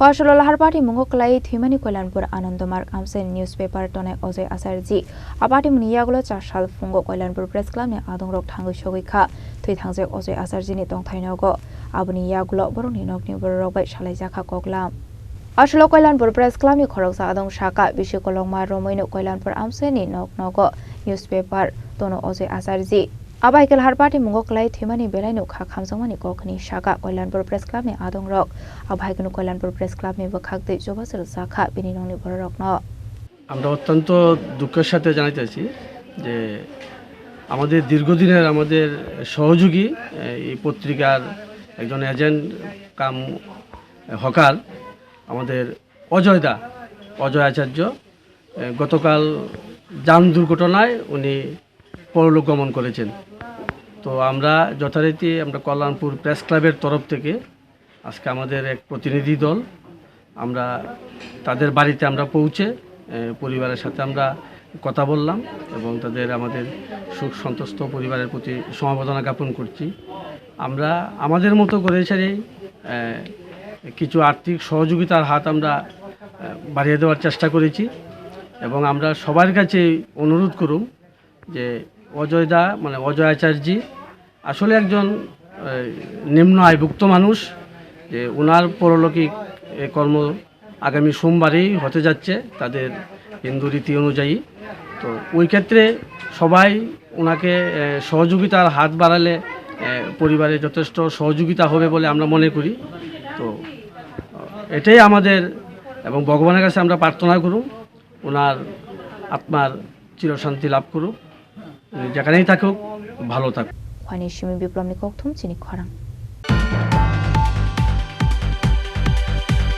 Kosholo Lahar Mungo Klai Thimani Koilanpur Anandamar Amsen newspaper Tone Ozoi Asarji Apati Muniagulo Chashal Fungo Koilanpur Press Club ne Adong Rok Tango Shogika Tui Tangse Ozoi Asarji ni Tong Thainogo Abuni Yagulo Boroni Nok ni Borok Shalai Jaka Koklam Ashlo Koilanpur Press Club ni Khoroksa Adong Shaka Bishikolongma Romoino Koilanpur Amsen ni Nok Nogo newspaper Tono Ozoi Asarji Abaikel Harpati Mungo Klai Thimani Belai no Khamsangmani Kokni Shaka Koilanpur Press Club ne Adong Rok Abaikunu Koilanpur Press Club ne Bakhakte Jobasel Sakha Bininongni Borok no আমরা অত্যন্ত দুঃখের সাথে জানাইতেছি যে আমাদের দীর্ঘদিনের আমাদের সহযোগী এই পত্রিকার একজন এজেন্ট কাম হকার আমাদের অজয় আচার্য গতকাল যান দুর্ঘটনায় উনি পরলোক গমন করেছেন। তো আমরা যথারীতি আমরা কল্যাণপুর প্রেস ক্লাবের তরফ থেকে আজকে আমাদের এক প্রতিনিধি দল আমরা তাদের বাড়িতে আমরা পৌঁছে পরিবারের সাথে আমরা কথা বললাম এবং তাদের আমাদের সুখ সন্তুষ্ট পরিবারের প্রতি সমবেদনা জ্ঞাপন করছি। আমরা আমাদের মতো করে কিছু আর্থিক সহযোগিতার হাত আমরা বাড়িয়ে দেওয়ার চেষ্টা করেছি এবং আমরা সবার কাছে অনুরোধ করুম যে অজয় আচার্য আসলে একজন নিম্ন আয়ভুক্ত মানুষ, যে ওনার পরলৌকিক কর্ম আগামী সোমবারেই হতে যাচ্ছে তাদের হিন্দু রীতি অনুযায়ী। তো ওই ক্ষেত্রে সবাই ওনাকে সহযোগিতার হাত বাড়ালে পরিবারে যথেষ্ট সহযোগিতা হবে বলে আমরা মনে করি। তো এটাই আমাদের এবং ভগবানের কাছে আমরা প্রার্থনা করুন ওনার আত্মার চিরশান্তি লাভ করুক, যেখানেই থাকুক ভালো থাকুক। Wani Shimi Biplomni Koktum Chini Khorang